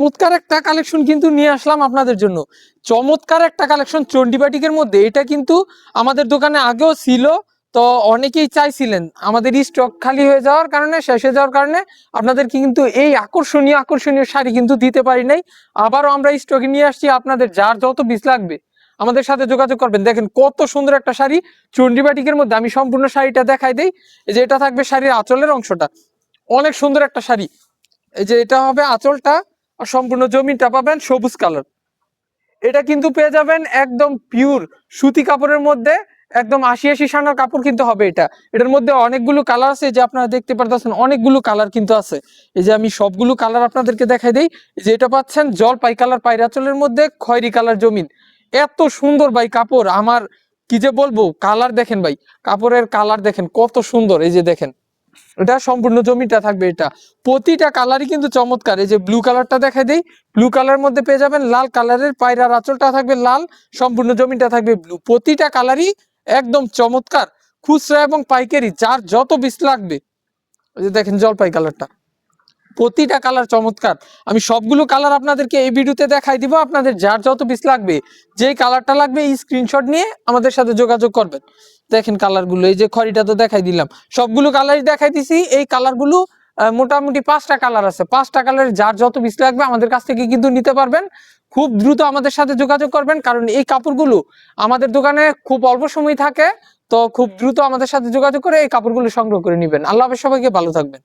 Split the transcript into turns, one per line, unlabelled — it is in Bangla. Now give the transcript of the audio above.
চমৎকার একটা কালেকশন কিন্তু নিয়ে আসলাম আপনাদের জন্য। চমৎকার একটা কালেকশন চন্ডী বাটিকের মধ্যে। এটা কিন্তু আমাদের দোকানে আগেও ছিল, তো অনেকেই চাইছিলেন, আমাদের স্টক খালি হয়ে যাওয়ার কারণে, শেষ হয়ে যাওয়ার কারণে আপনাদেরকে কিন্তু এই আকর্ষণীয় আকর্ষণীয় শাড়ি কিন্তু দিতে পারি নাই। আবারও আমরা স্টকে নিয়ে আসছি, আপনাদের যার যত পিস লাগবে আমাদের সাথে যোগাযোগ করবেন। দেখেন কত সুন্দর একটা শাড়ি চন্ডী বাটিকের মধ্যে। আমি সম্পূর্ণ শাড়িটা দেখাই দেই। এই যে এটা থাকবে শাড়ির আঁচলের অংশটা, অনেক সুন্দর একটা শাড়ি। এই যে এটা হবে আঁচলটা, আর সম্পূর্ণ জমিটা পাবেন সবুজ কালার। এটা কিন্তু পেয়ে যাবেন একদম পিওর সুতি কাপড়ের মধ্যে, একদম ৮০ সানার কাপড় কিন্তু হবে এটা। এটার মধ্যে অনেকগুলো কালার আছে, যে আপনারা দেখতে পারতেছেন অনেকগুলো কালার কিন্তু আছে। এই যে আমি সবগুলো কালার আপনাদেরকে দেখাই দেই। যে এটা পাচ্ছেন জলপাই কালার পায়রাচলের মধ্যে, খয়েরি কালার জমিন। এত সুন্দর ভাই কাপড়, আমার কি যে বলবো। কালার দেখেন ভাই, কাপড়ের কালার দেখেন কত সুন্দর। এই যে দেখেন, এটা সম্পূর্ণ জমিটা থাকবে। এটা প্রতিটা কালারই কিন্তু চমৎকার। এই যে ব্লু কালারটা দেখাই দেই, ব্লু কালারের মধ্যে পেয়ে যাবেন লাল কালারের পায়রার আঁচলটা থাকবে লাল, সম্পূর্ণ জমিটা থাকবে ব্লু। প্রতিটা কালারই একদম চমৎকার। খুচরা এবং পাইকারি যার যত পিস লাগবে। এই যে দেখেন জলপাই কালারটা, প্রতিটা কালার চমৎকার। আমি সবগুলো কালার আপনাদেরকে এই ভিডিওতে দেখাই দিব। আপনাদের যার যত পিস লাগবে, যে কালারটা লাগবে এই স্ক্রিনশট নিয়ে আমাদের সাথে যোগাযোগ করবেন। দেখেন কালারগুলো, এই যে খড়িটা তো দেখাই দিলাম, সবগুলো কালারই দেখাই দিছি। এই কালারগুলো মোটামুটি 5টা কালার আছে। 5টা কালারের যার যত পিস লাগবে আমাদের কাছ থেকে কিন্তু নিতে পারবেন। খুব দ্রুত আমাদের সাথে যোগাযোগ করবেন, কারণ এই কাপড়গুলো আমাদের দোকানে খুব অল্প সময় থাকে। তো খুব দ্রুত আমাদের সাথে যোগাযোগ করে এই কাপড়গুলো সংগ্রহ করে নেবেন। আল্লাহ হাফেজ, সবাইকে ভালো থাকবেন।